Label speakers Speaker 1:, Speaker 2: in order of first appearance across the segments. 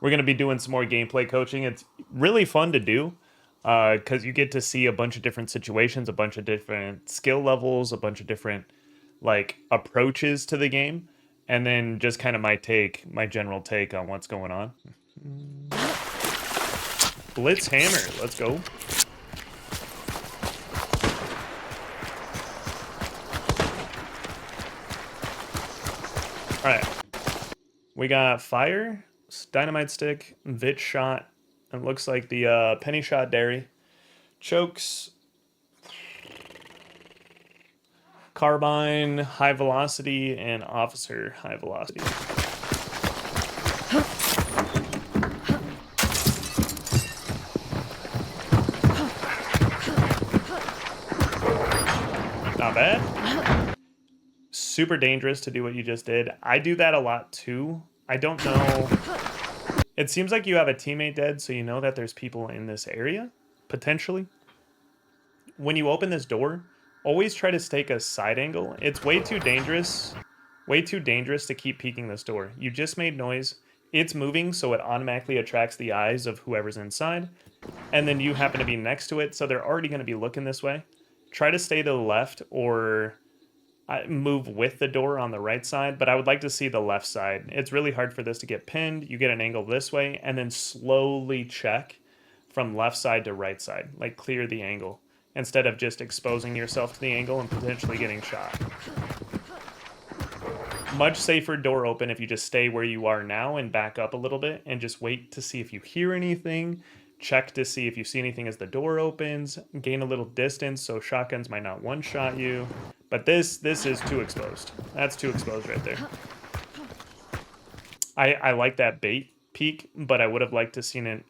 Speaker 1: we're going to be doing some more gameplay coaching. It's really fun to do because you get to see a bunch of different situations, a bunch of different skill levels, a bunch of different like approaches to the game, and then just kind of my general take on what's going on. Blitz hammer, let's go. All right, we got fire, dynamite stick, vit shot, and looks like the penny shot dairy, chokes, carbine, high velocity, and officer high velocity. Not bad. Super dangerous to do what you just did. I do that a lot too. I don't know. It seems like you have a teammate dead, so you know that there's people in this area, potentially. When you open this door, always try to take a side angle. It's way too dangerous to keep peeking this door. You just made noise. It's moving, so it automatically attracts the eyes of whoever's inside. And then you happen to be next to it, so they're already going to be looking this way. Try to stay to the left or move with the door on the right side, but I would like to see the left side. It's really hard for this to get pinned. You get an angle this way, and then slowly check from left side to right side. Like clear the angle, instead of just exposing yourself to the angle and potentially getting shot. Much safer door open if you just stay where you are now and back up a little bit and just wait to see if you hear anything. Check to see if you see anything as the door opens. Gain a little distance so shotguns might not one-shot you. But this is too exposed. That's too exposed right there. I like that bait peek, but I would have liked to seen it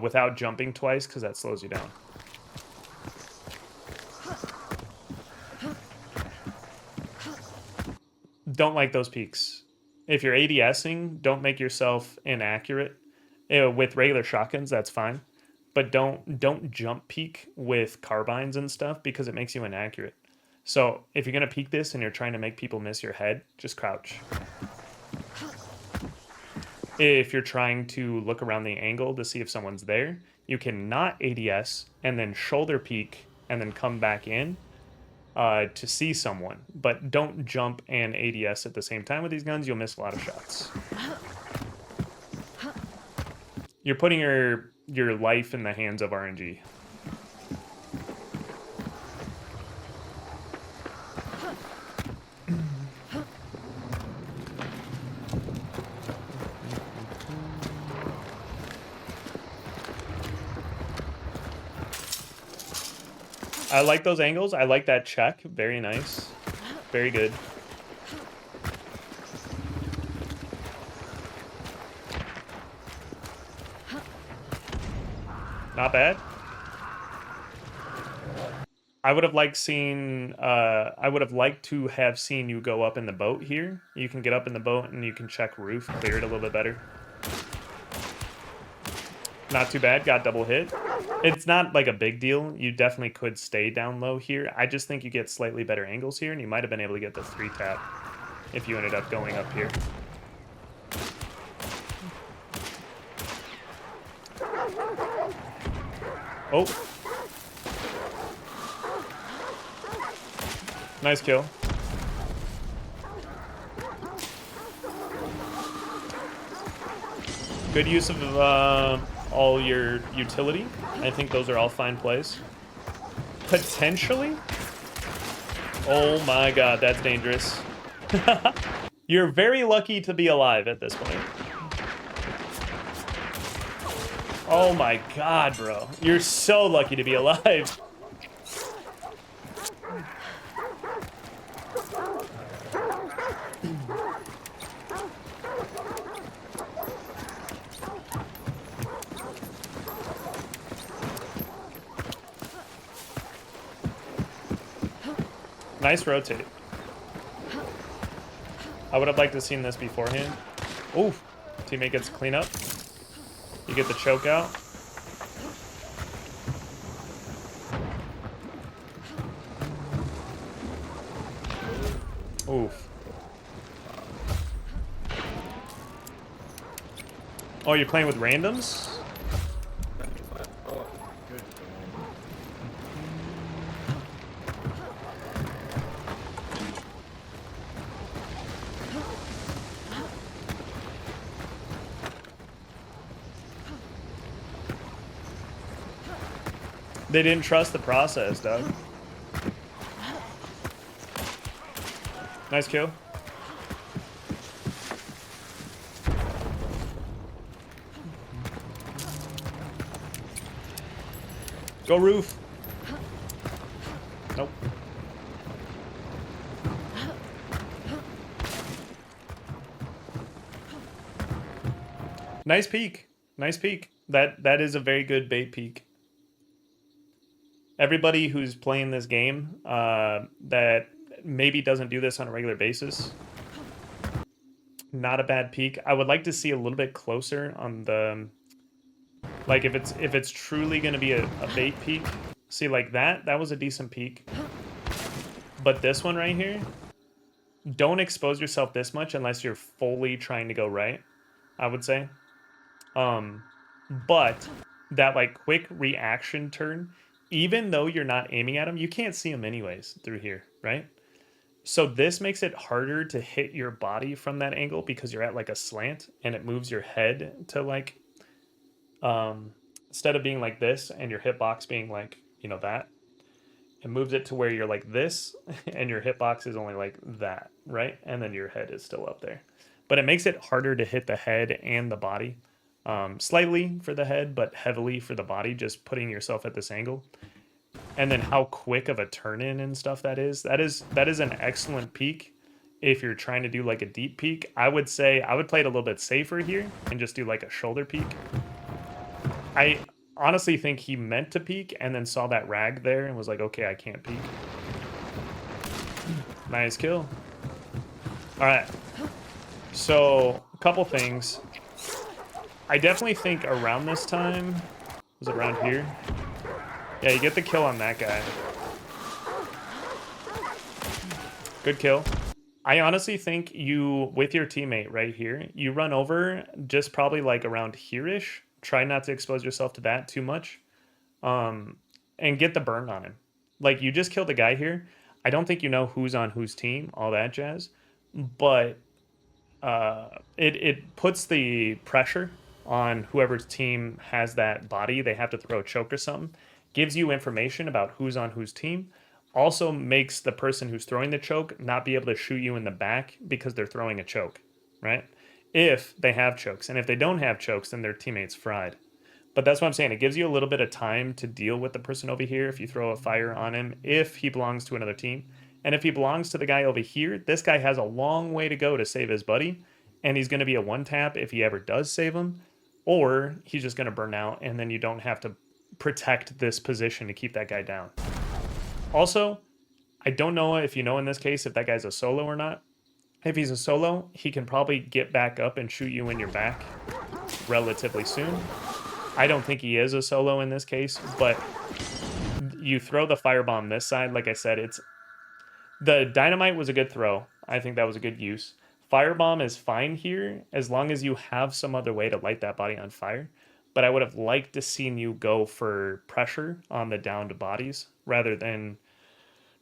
Speaker 1: without jumping twice because that slows you down. Don't like those peeks. If you're ADSing, don't make yourself inaccurate. With regular shotguns, that's fine. But don't jump peek with carbines and stuff because it makes you inaccurate. So if you're going to peek this and you're trying to make people miss your head, just crouch. If you're trying to look around the angle to see if someone's there, you can not ADS and then shoulder peek and then come back in to see someone. But don't jump and ADS at the same time with these guns. You'll miss a lot of shots. You're putting your life in the hands of RNG. I like those angles. I like that check. Very nice. Very good. Not bad. I would have liked to have seen you go up in the boat here. You can get up in the boat and you can check roof, clear it a little bit better. Not too bad, got double hit. It's not like a big deal. You definitely could stay down low here. I just think you get slightly better angles here and you might have been able to get the 3-tap if you ended up going up here. Oh. Nice kill. Good use of all your utility. I think those are all fine plays. Potentially? Oh my god, that's dangerous. You're very lucky to be alive at this point. Oh my god, bro. You're so lucky to be alive. Nice rotate. I would have liked to have seen this beforehand. Ooh, teammate gets clean up. You get the choke out. Oof. Oh, you're playing with randoms?
Speaker 2: Oh, good.
Speaker 1: They didn't trust the process, Doug. Nice kill. Go roof. Nope. Nice peek. Nice peek. That is a very good bait peek. Everybody who's playing this game that maybe doesn't do this on a regular basis, not a bad peek. I would like to see a little bit closer on the, like if it's truly going to be a bait peek. See, like that was a decent peek. But this one right here, don't expose yourself this much unless you're fully trying to go right, I would say. But that like quick reaction turn, even though you're not aiming at him, you can't see him anyways through here, right? So this makes it harder to hit your body from that angle because you're at like a slant and it moves your head to like, instead of being like this and your hitbox being like, you know, that, it moves it to where you're like this and your hitbox is only like that, right? And then your head is still up there. But it makes it harder to hit the head and the body. Slightly for the head, but heavily for the body, just putting yourself at this angle. And then how quick of a turn in and stuff that is an excellent peek. If you're trying to do like a deep peek, I would say I would play it a little bit safer here and just do like a shoulder peek. I honestly think he meant to peek and then saw that rag there and was like, okay, I can't peek. Nice kill. All right. So a couple things. I definitely think around this time, was it around here? Yeah, you get the kill on that guy. Good kill. I honestly think you, with your teammate right here, you run over just probably like around here-ish. Try not to expose yourself to that too much. And get the burn on him. Like, you just killed a guy here. I don't think you know who's on whose team, all that jazz. But it puts the pressure on whoever's team has that body. They have to throw a choke or something. Gives you information about who's on whose team. Also makes the person who's throwing the choke not be able to shoot you in the back because they're throwing a choke, right? If they have chokes. And if they don't have chokes, then their teammate's fried. But that's what I'm saying. It gives you a little bit of time to deal with the person over here if you throw a fire on him, if he belongs to another team. And if he belongs to the guy over here, this guy has a long way to go to save his buddy. And he's going to be a one-tap if he ever does save him. Or he's just going to burn out, and then you don't have to protect this position to keep that guy down. Also, I don't know if you know in this case if that guy's a solo or not. If he's a solo, he can probably get back up and shoot you in your back relatively soon. I don't think he is a solo in this case, but you throw the firebomb this side. Like I said, the dynamite was a good throw. I think that was a good use. Firebomb is fine here as long as you have some other way to light that body on fire. But I would have liked to seen you go for pressure on the downed bodies rather than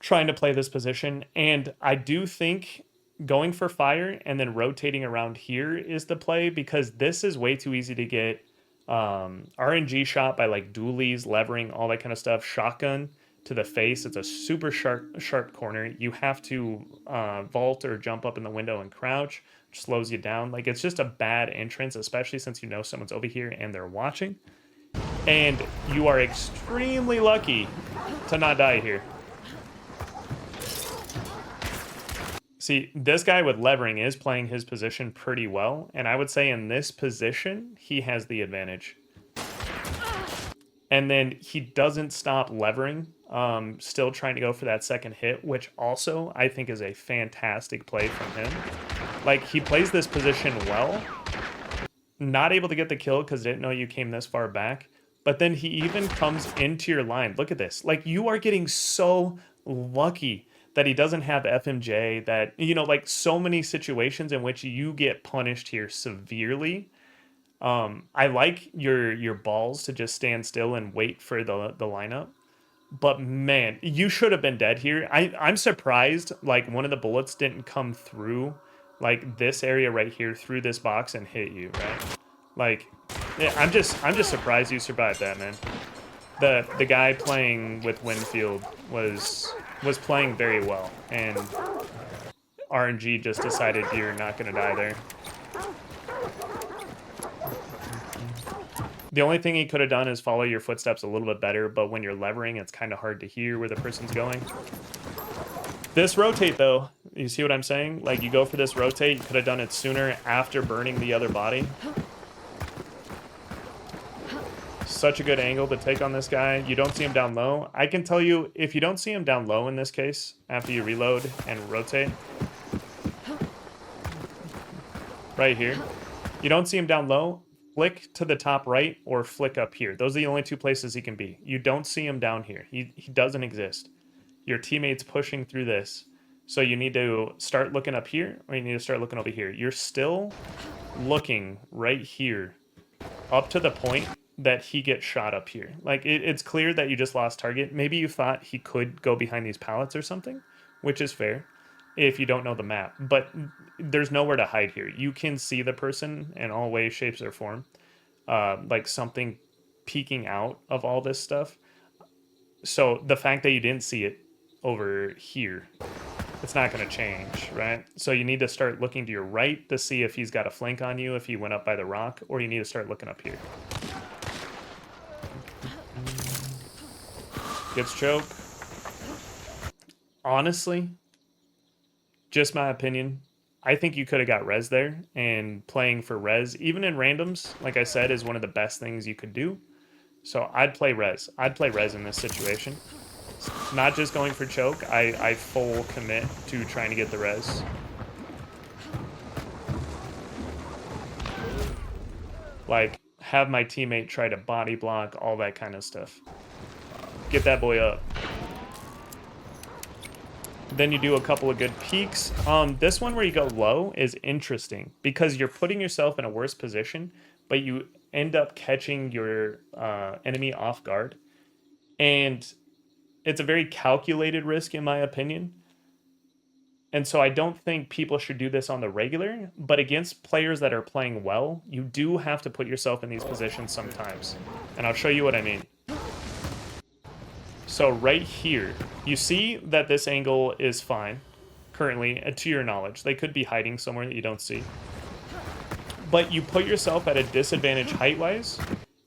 Speaker 1: trying to play this position. And I do think going for fire and then rotating around here is the play because this is way too easy to get RNG shot by like dualies, levering, all that kind of stuff. Shotgun to the face. It's a super sharp corner. You have to vault or jump up in the window and crouch, which slows you down. Like, it's just a bad entrance, especially since you know someone's over here and they're watching. And you are extremely lucky to not die here. See, this guy with levering is playing his position pretty well, and I would say in this position, he has the advantage. And then he doesn't stop levering, still trying to go for that second hit, which also I think is a fantastic play from him. Like, he plays this position well, not able to get the kill because didn't know you came this far back, but then he even comes into your line. Look at this. Like, you are getting so lucky that he doesn't have FMJ, that, you know, like so many situations in which you get punished here severely. I like your balls to just stand still and wait for the lineup. But man, you should have been dead here. I'm surprised like one of the bullets didn't come through like this area right here through this box and hit you, right? Like yeah, I'm just surprised you survived that, man. The guy playing with Winfield was playing very well, and RNG just decided you're not gonna die there. The only thing he could have done is follow your footsteps a little bit better, but when you're levering, it's kind of hard to hear where the person's going. This rotate, though, you see what I'm saying? Like, you go for this rotate, you could have done it sooner after burning the other body. Such a good angle to take on this guy. You don't see him down low. I can tell you, if you don't see him down low in this case, after you reload and rotate, right here, you don't see him down low, flick to the top right or flick up here. Those are the only two places he can be. You don't see him down here. He doesn't exist. Your teammate's pushing through this. So you need to start looking up here, or you need to start looking over here. You're still looking right here up to the point that he gets shot up here. Like, it's clear that you just lost target. Maybe you thought he could go behind these pallets or something, which is fair if you don't know the map. But there's nowhere to hide here. You can see the person in all ways, shapes, or form. Like something peeking out of all this stuff. So the fact that you didn't see it over here, it's not going to change, right? So you need to start looking to your right to see if he's got a flank on you, if he went up by the rock, or you need to start looking up here. Gets choke. Honestly, just my opinion, I think you could have got res there, and playing for res, even in randoms, like I said, is one of the best things you could do. So I'd play res. I'd play res in this situation. Not just going for choke, I full commit to trying to get the res. Like, have my teammate try to body block, all that kind of stuff. Get that boy up. Then you do a couple of good peeks. This one where you go low is interesting because you're putting yourself in a worse position, but you end up catching your enemy off guard. And it's a very calculated risk, in my opinion. And so I don't think people should do this on the regular, but against players that are playing well, you do have to put yourself in these positions sometimes. And I'll show you what I mean. So right here, you see that this angle is fine, currently, to your knowledge. They could be hiding somewhere that you don't see. But you put yourself at a disadvantage height-wise,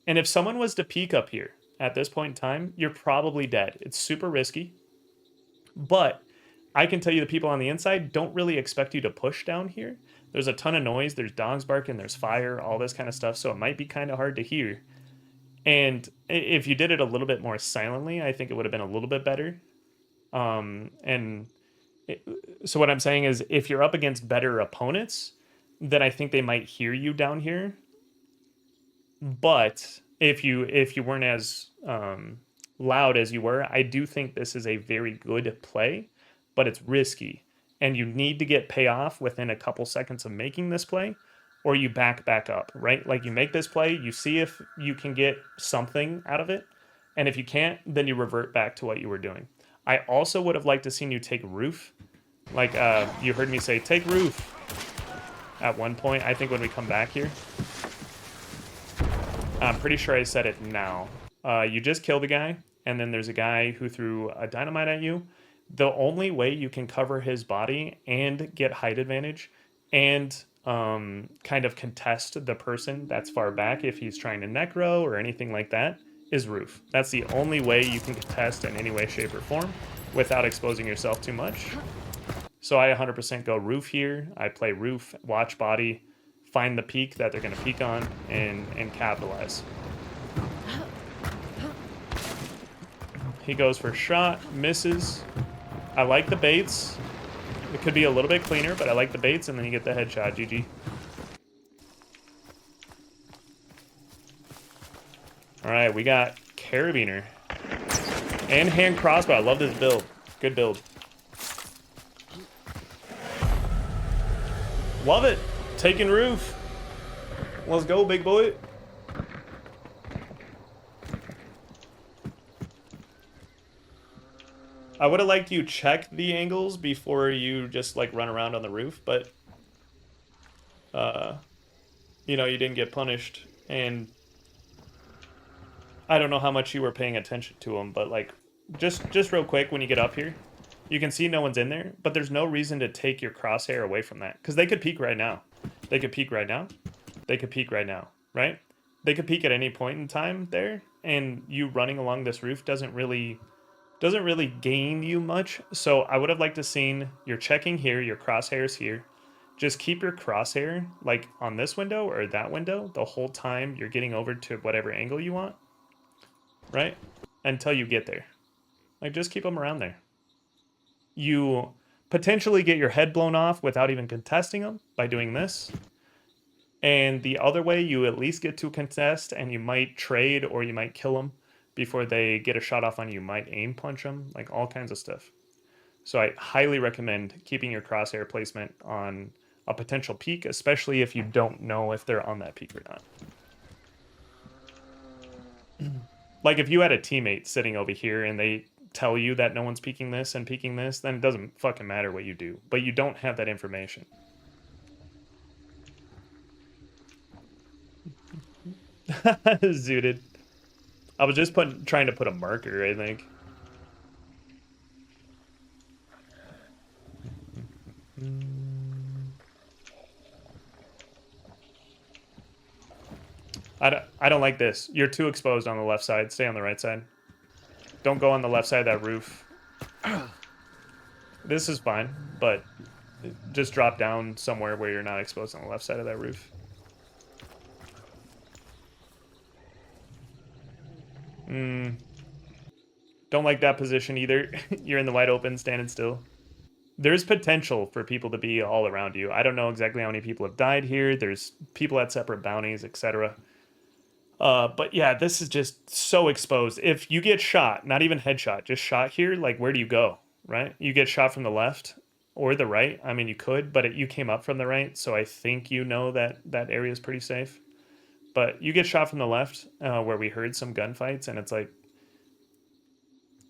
Speaker 1: and if someone was to peek up here at this point in time, you're probably dead. It's super risky, but I can tell you the people on the inside don't really expect you to push down here. There's a ton of noise, there's dogs barking, there's fire, all this kind of stuff, so it might be kind of hard to hear. And if you did it a little bit more silently, I think it would have been a little bit better. So what I'm saying is, if you're up against better opponents, then I think they might hear you down here. But if you weren't as loud as you were, I do think this is a very good play, but it's risky. And you need to get payoff within a couple seconds of making this play, or you back up, right? Like, you make this play, you see if you can get something out of it, and if you can't, then you revert back to what you were doing. I also would have liked to seen you take roof. Like, you heard me say, take roof at one point, I think, when we come back here. I'm pretty sure I said it now. You just kill the guy, and then there's a guy who threw a dynamite at you. The only way you can cover his body and get height advantage and kind of contest the person that's far back if he's trying to necro or anything like that is roof. That's the only way you can contest in any way, shape, or form without exposing yourself too much. So I 100% go roof here. I play roof, watch body, find the peak that they're going to peak on, and capitalize. He goes for shot, misses. I like the baits. It could be a little bit cleaner, but I like the baits, and then you get the headshot. GG. All right, we got Carabiner. And hand crossbow. I love this build. Good build. Love it. Taking roof. Let's go, big boy. I would have liked you check the angles before you just like run around on the roof, but you know, you didn't get punished, and I don't know how much you were paying attention to them, but like just real quick when you get up here, you can see no one's in there, but there's no reason to take your crosshair away from that because they could peek right now. They could peek right now. They could peek right now, right? They could peek at any point in time there, and you running along this roof doesn't really gain you much. So I would have liked to seen you're checking here, your crosshairs here. Just keep your crosshair like on this window or that window the whole time you're getting over to whatever angle you want, right? Until you get there. Like just keep them around there. You potentially get your head blown off without even contesting them by doing this. And the other way, you at least get to contest and you might trade or you might kill them before they get a shot off on you. You might aim punch them, like all kinds of stuff. So I highly recommend keeping your crosshair placement on a potential peak, especially if you don't know if they're on that peak or not. Like if you had a teammate sitting over here and they tell you that no one's peeking this and peeking this, then it doesn't fucking matter what you do. But you don't have that information. Zooted. I was just trying to put a marker, I think. I don't like this. You're too exposed on the left side. Stay on the right side. Don't go on the left side of that roof. This is fine, but just drop down somewhere where you're not exposed on the left side of that roof. Don't like that position either. You're in the wide open, standing still. There's potential for people to be all around you. I don't know exactly how many people have died here. There's people at separate bounties, etc. But yeah, this is just so exposed. If you get shot, not even headshot, just shot here, like where do you go, right? You get shot from the left or the right. I mean, you could, but you came up from the right, so I think you know that that area is pretty safe. But you get shot from the left, where we heard some gunfights, and it's like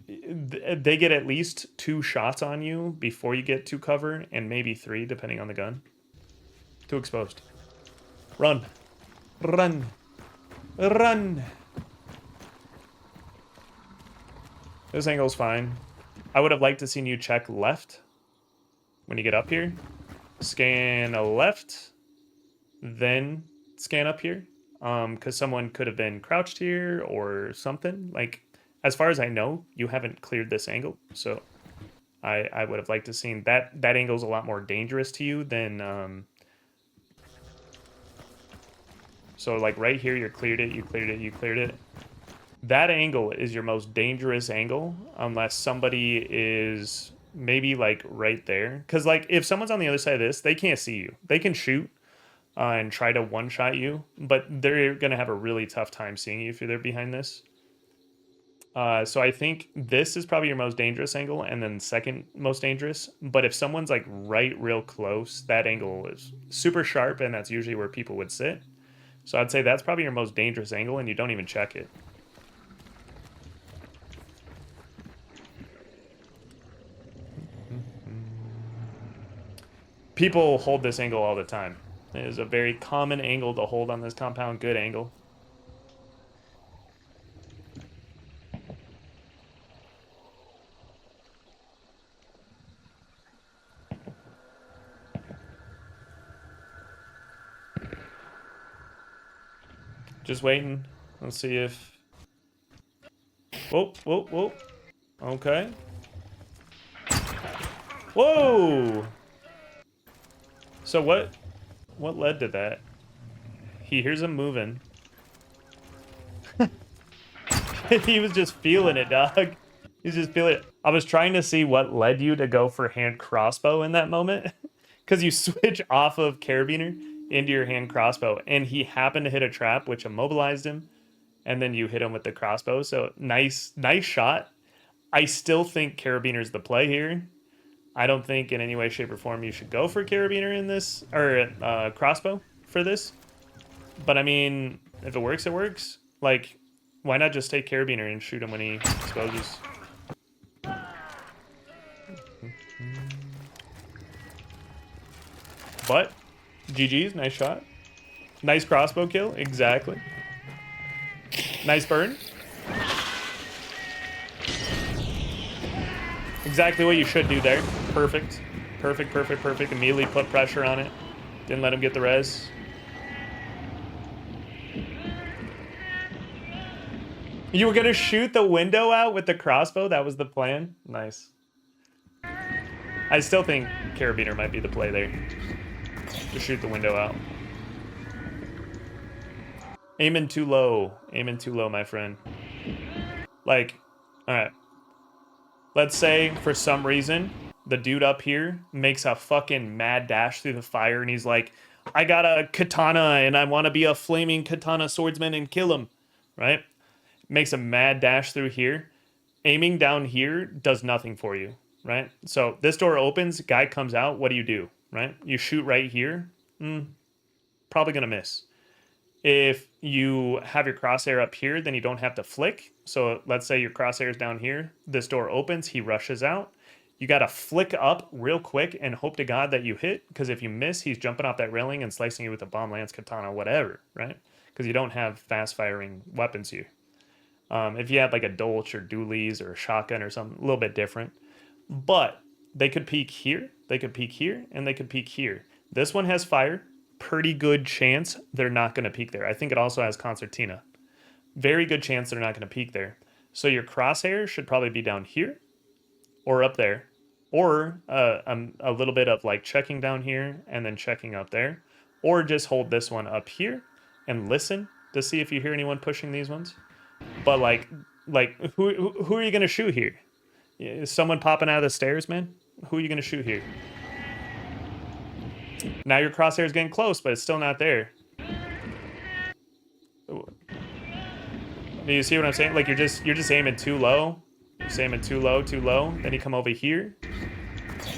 Speaker 1: they get at least 2 shots on you before you get to cover, and maybe 3 depending on the gun. Too exposed. Run. Run. Run. This angle's fine. I would have liked to seen you check left when you get up here. Scan left, then scan up here. Because someone could have been crouched here or something. Like, as far as I know, you haven't cleared this angle, so I would have liked to seen that. That angle's a lot more dangerous to you than so like right here, you cleared it, you cleared it, you cleared it. That angle is your most dangerous angle unless somebody is maybe like right there. Because like if someone's on the other side of this, they can't see you. They can shoot and try to one-shot you, but they're going to have a really tough time seeing you if they're behind this. So I think this is probably your most dangerous angle, and then second most dangerous. But if someone's like right real close, that angle is super sharp, and that's usually where people would sit. So I'd say that's probably your most dangerous angle, and you don't even check it. People hold this angle all the time. It is a very common angle to hold on this compound. Good angle. Just waiting. Let's see if... Whoa, whoa, whoa. Okay. Whoa! So what led to that? He hears him moving. He was just feeling it, dog. He's just feeling it. I was trying to see what led you to go for hand crossbow in that moment. Because you switch off of carabiner into your hand crossbow. And he happened to hit a trap, which immobilized him. And then you hit him with the crossbow. So nice shot. I still think carabiner's the play here. I don't think in any way, shape, or form you should go for carabiner in this, or crossbow for this. But I mean, if it works, it works. Like, why not just take Carabiner and shoot him when he exposes? But, GG's, nice shot. Nice crossbow kill, exactly. Nice burn. Exactly what you should do there. Perfect. Perfect, perfect, perfect. Immediately put pressure on it. Didn't let him get the res. You were gonna shoot the window out with the crossbow? That was the plan? Nice. I still think Carabiner might be the play there. Just shoot the window out. Aiming too low. Aiming too low, my friend. Like, alright. Let's say, for some reason, the dude up here makes a fucking mad dash through the fire and he's like, I got a katana and I want to be a flaming katana swordsman and kill him. Right? Makes a mad dash through here. Aiming down here does nothing for you. Right? So this door opens, guy comes out, what do? Right? You shoot right here. Probably gonna miss. If you have your crosshair up here, then you don't have to flick. So let's say your crosshair is down here. This door opens, he rushes out. You got to flick up real quick and hope to God that you hit, because if you miss, he's jumping off that railing and slicing you with a bomb, lance, katana, whatever, right? Because you don't have fast-firing weapons here. If you had like a Dolch or dualies or a shotgun or something, a little bit different. But they could peek here, they could peek here, and they could peek here. This one has fire. Pretty good chance they're not going to peek there. I think it also has concertina. Very good chance they're not going to peek there. So your crosshair should probably be down here or up there, or a little bit of like checking down here and then checking up there, or just hold this one up here and listen to see if you hear anyone pushing these ones. But like who are you going to shoot here? Is someone popping out of the stairs, man? Who are you going to shoot here? Now your crosshair is getting close, but it's still not there. Do you see what I'm saying? Like you're just aiming too low. You're just aiming too low. Then you come over here,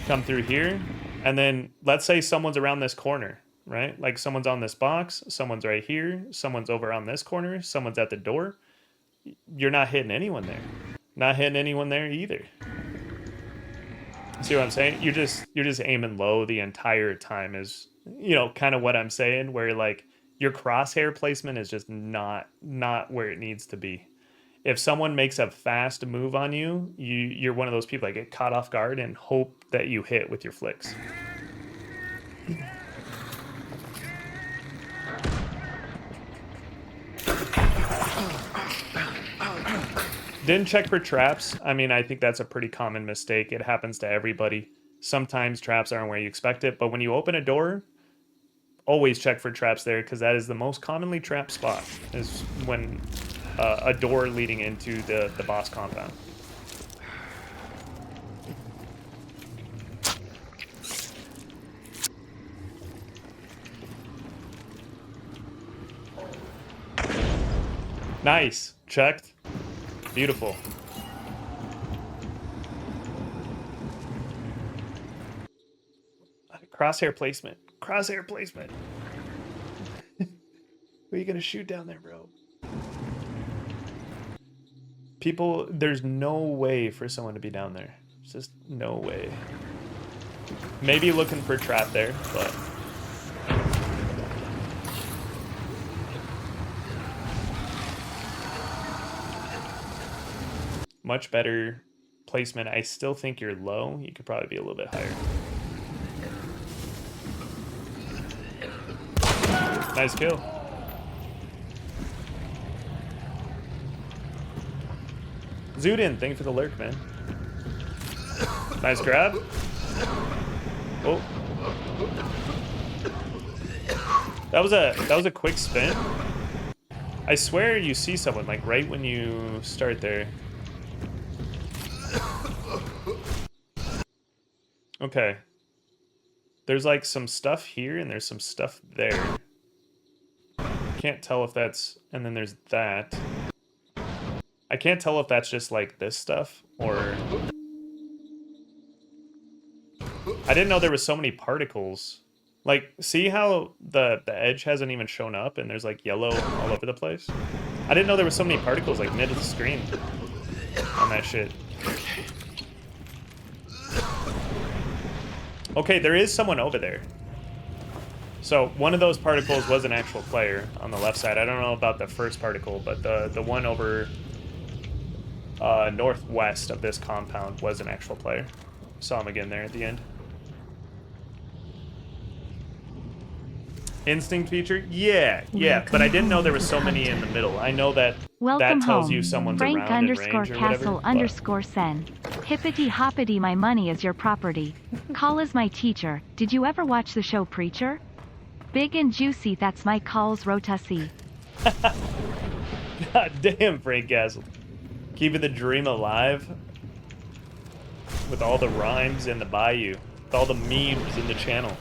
Speaker 1: come through here, and then let's say someone's around this corner, right? Like someone's on this box, someone's right here, someone's over on this corner, someone's at the door. You're not hitting anyone there. Not hitting anyone there either. See what I'm saying? You're just aiming low the entire time is, kind of what I'm saying, where like your crosshair placement is just not where it needs to be. If someone makes a fast move on you, you're one of those people that get caught off guard and hope that you hit with your flicks. Didn't check for traps. I mean, I think that's a pretty common mistake. It happens to everybody. Sometimes traps aren't where you expect it, but when you open a door, always check for traps there, because that is the most commonly trapped spot, is when a door leading into the boss compound. Nice. Checked. Beautiful. Crosshair placement. Crosshair placement. Who are you going to shoot down there, bro? People, there's no way for someone to be down there. It's just no way. Maybe looking for a trap there, but... much better placement. I still think you're low. You could probably be a little bit higher. Nice kill. Zudin, thank you for the lurk, man. Nice grab. Oh. That was a quick spin. I swear you see someone like right when you start there. Okay. There's like some stuff here and there's some stuff there. Can't tell if that's... and then there's that. I can't tell if that's just like this stuff or... I didn't know there was so many particles Like, see how the edge hasn't even shown up and there's like yellow all over the place? I didn't know there was so many particles like mid of the screen on that shit. Okay, there is someone over there. So one of those particles was an actual player on the left side. I don't know about the first particle, but the one over northwest of this compound was an actual player. Saw him again there at the end. Instinct feature? Yeah, but I didn't know there was so many in the middle. I know that
Speaker 3: Welcome
Speaker 1: that tells
Speaker 3: home.
Speaker 1: you someone's
Speaker 3: Frank
Speaker 1: around in range
Speaker 3: underscore
Speaker 1: or whatever.
Speaker 3: castle
Speaker 1: but-
Speaker 3: underscore sen. Hippity hoppity, my money is your property. Call is my teacher. Did you ever watch the show Preacher? Big and juicy, that's my calls rotussi.
Speaker 1: God damn, Frank Castle. Keeping the dream alive with all the rhymes in the bayou, with all the memes in the channel.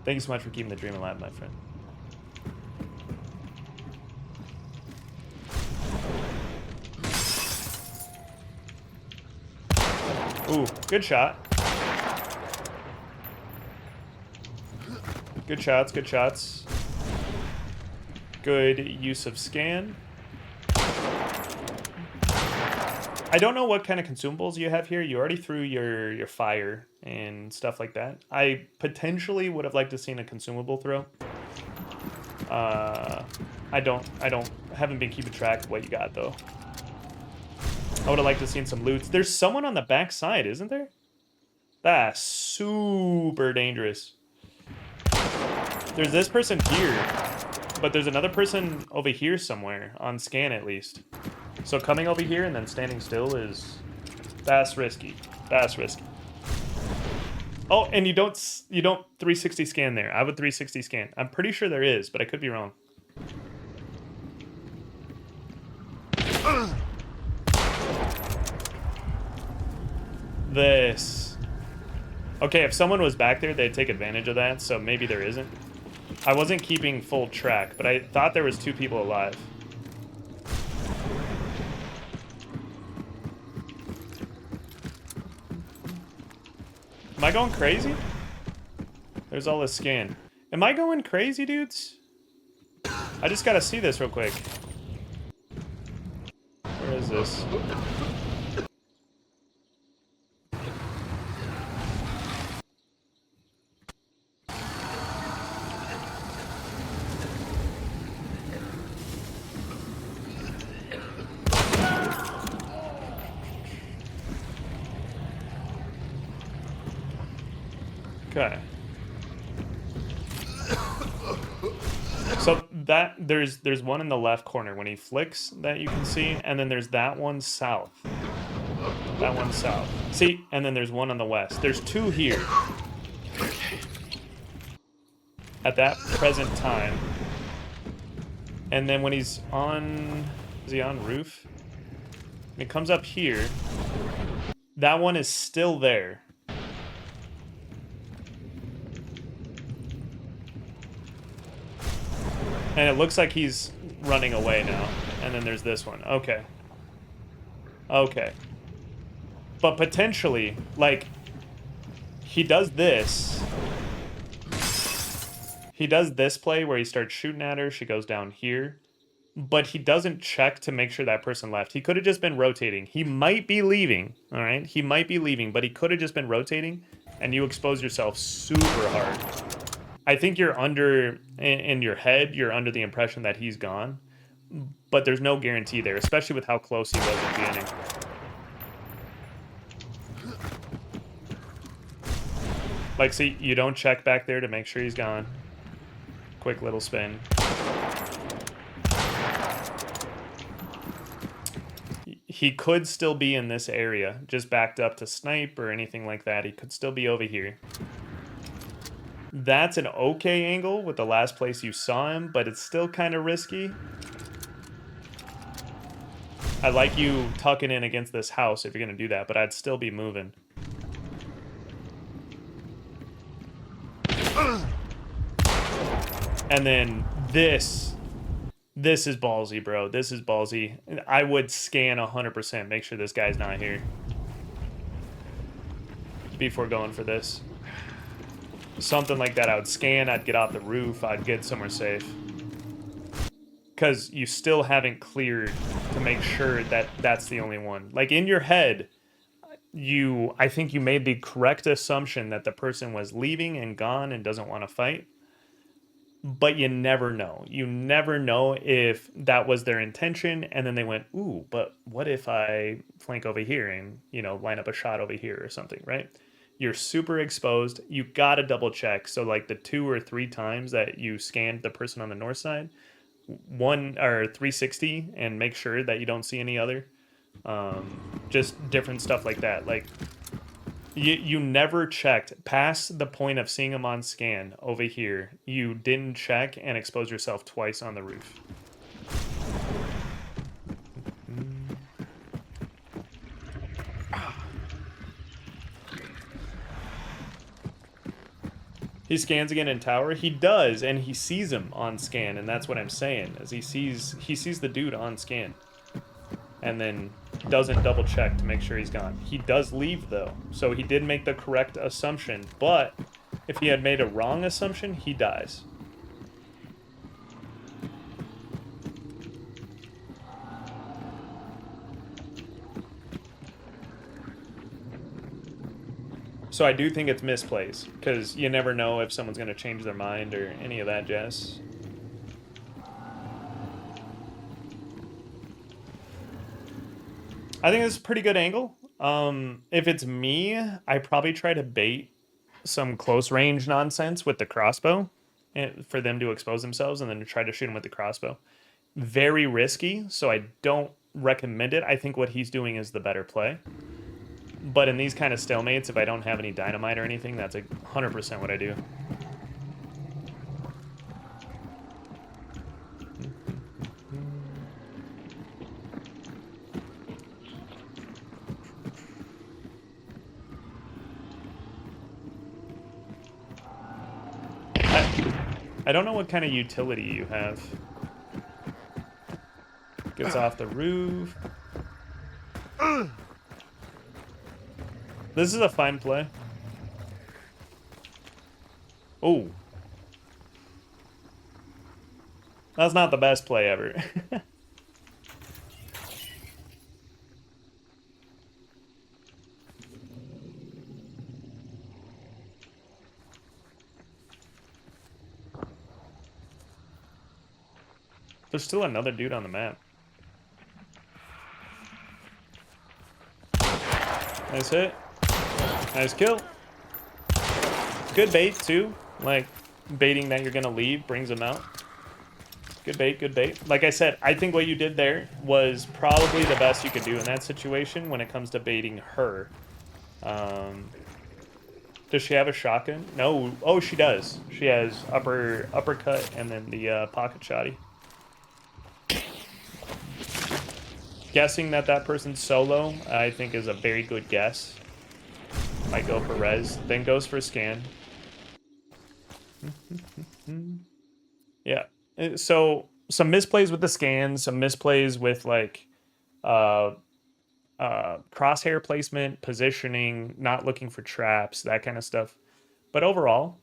Speaker 1: Thank you so much for keeping the dream alive, my friend. Ooh, good shot. Good shots, good shots. Good use of scan. I don't know what kind of consumables you have here. You already threw your fire and stuff like that. I potentially would have liked to seen a consumable throw. Haven't been keeping track of what you got though. I would have liked to seen some loot. There's someone on the back side, isn't there? That's super dangerous. There's this person here, but there's another person over here somewhere, on scan at least. So coming over here and then standing still that's risky. That's risky. Oh, and you don't 360 scan there. I would 360 scan. I'm pretty sure there is, but I could be wrong. This. Okay, if someone was back there, they'd take advantage of that, so maybe there isn't. I wasn't keeping full track, but I thought there was 2 people alive. Am I going crazy? There's all this scan. Am I going crazy, dudes? I just gotta see this real quick. Where is this? Okay. So there's one in the left corner when he flicks that you can see, and then there's that one south. That one south. See, and then there's one on the west. There's 2 here. At that present time. And then when he's on... Is he on roof? When it comes up here, that one is still there. And it looks like he's running away now. And then there's this one. Okay. Okay. But potentially, like, he does this. He does this play where he starts shooting at her. She goes down here. But he doesn't check to make sure that person left. He could have just been rotating. He might be leaving, all right? He might be leaving, but he could have just been rotating, and you expose yourself super hard. I think you're under, in your head, you're under the impression that he's gone. But there's no guarantee there, especially with how close he was at the beginning. Like, see, you don't check back there to make sure he's gone. Quick little spin. He could still be in this area, just backed up to snipe or anything like that. He could still be over here. That's an okay angle with the last place you saw him, but it's still kind of risky. I like you tucking in against this house if you're going to do that, but I'd still be moving. And then this is ballsy, bro. This is ballsy. I would scan 100%, make sure this guy's not here before going for this. something like that. I would scan, I'd get off the roof, I'd get somewhere safe. Because you still haven't cleared to make sure that that's the only one. Like in your head, I think you made the correct assumption that the person was leaving and gone and doesn't want to fight. But you never know. You never know if that was their intention and then they went, ooh, but what if I flank over here and, you know, line up a shot over here or something, right? You're super exposed. You gotta double check. So like the 2 or 3 times that you scanned the person on the north side, 1 or 360 and make sure that you don't see any other. Just different stuff like that. Like you never checked past the point of seeing them on scan over here. You didn't check and expose yourself twice on the roof. He scans again in tower. He does, and he sees him on scan, and that's what I'm saying. Is he sees the dude on scan, and then doesn't double check to make sure he's gone. He does leave though, so he did make the correct assumption. But if he had made a wrong assumption, he dies. So I do think it's misplays, because you never know if someone's going to change their mind or any of that jazz. I think it's a pretty good angle. If it's me, I probably try to bait some close range nonsense with the crossbow for them to expose themselves and then try to shoot them with the crossbow. Very risky, so I don't recommend it. I think what he's doing is the better play. But in these kind of stalemates, if I don't have any dynamite or anything, that's 100% what I do. I don't know what kind of utility you have. Gets off the roof. This is a fine play. Oh. That's not the best play ever. There's still another dude on the map. Nice hit. Nice kill. Good bait, too. Like, baiting that you're going to leave brings them out. Good bait, good bait. Like I said, I think what you did there was probably the best you could do in that situation when it comes to baiting her. Does she have a shotgun? No. Oh, she does. She has uppercut and then the pocket shotty. Guessing that person's solo, I think, is a very good guess. Might go for res, then goes for scan. Yeah. So some misplays with the scans, some misplays with like crosshair placement, positioning, not looking for traps, that kind of stuff. But overall,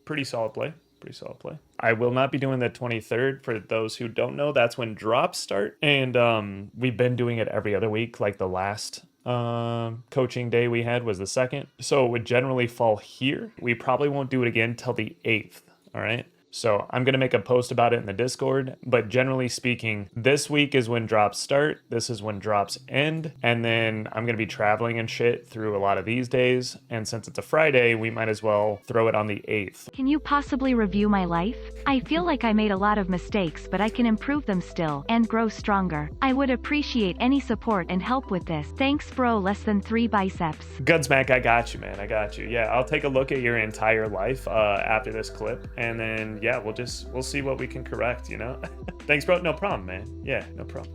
Speaker 1: pretty solid play. Pretty solid play. I will not be doing the 23rd. For those who don't know, that's when drops start. And we've been doing it every other week. Like the last coaching day we had was the 2nd. So it would generally fall here. We probably won't do it again till the 8th. All right. So I'm going to make a post about it in the Discord, but generally speaking, this week is when drops start. This is when drops end. And then I'm going to be traveling and shit through a lot of these days. And since it's a Friday, we might as well throw it on the 8th.
Speaker 3: Can you possibly review my life? I feel like I made a lot of mistakes, but I can improve them still and grow stronger. I would appreciate any support and help with this. Thanks, bro. Less than 3 biceps.
Speaker 1: Gunsmack, I got you, man. I got you. Yeah, I'll take a look at your entire life after this clip. And then, yeah, we'll see what we can correct, you know? Thanks, bro. No problem, man. Yeah, no problem.